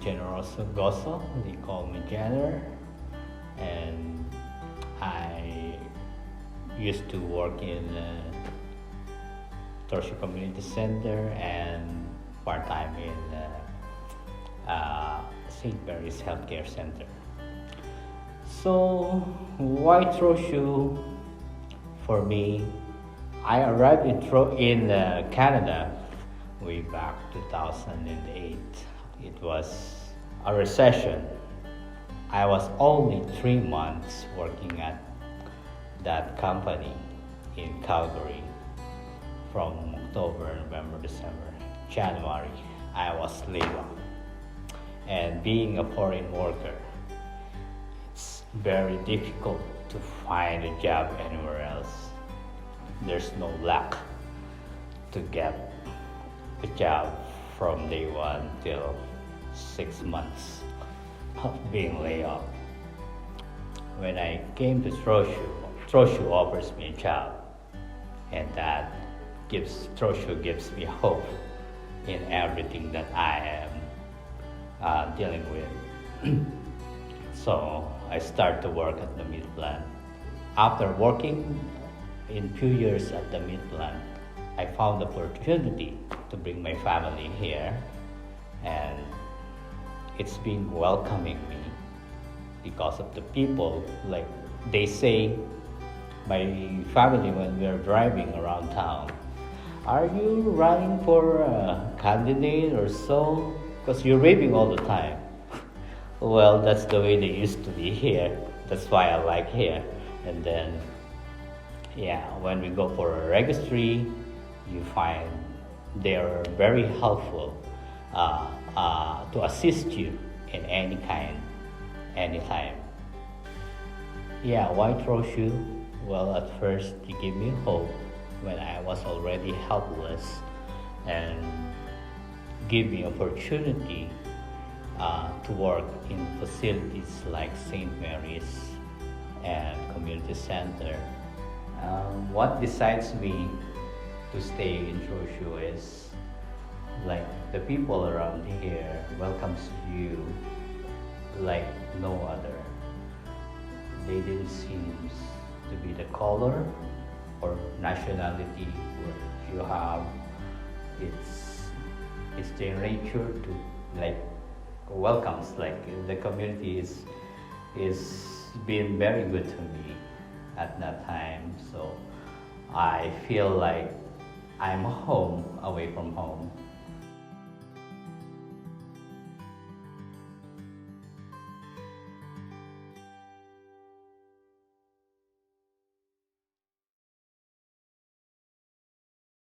Generoso, Gozo. They call me Jenner, and I used to work in Trochu Community Center and part-time in St. Mary's Healthcare Center. So, why Trochu? For me, I arrived in Canada way back 2008. It was a recession. I was only 3 months working at that company in Calgary. From October, November, December, January, I was laid off. And being a foreign worker, it's very difficult to find a job anywhere else. There's no luck to get a job from day one till 6 months of being laid off. When I came to Trochu offers me a job, and that Trochu gives me hope in everything that I am dealing with. So I start to work at the meat plant. After working in few years at the meat plant, I found the opportunity to bring my family here, and it's been welcoming me because of the people. Like they say, my family, when we're driving around town, are you running for a candidate or so? Because you're raving all the time. Well, that's the way they used to be here. That's why I like here. And then, yeah, when we go for a registry, you find they're very helpful to assist you in any kind, anytime. Yeah, why Trochu? Well, at first, he gave me hope when I was already helpless, and give me opportunity to work in facilities like St. Mary's and Community Center. What decides me to stay in Trochu is like the people around here welcomes you like no other. They didn't seem to be the color or nationality you have. It's their nature to like welcomes. Like the community is being very good to me at that time. So I feel like I'm home away from home.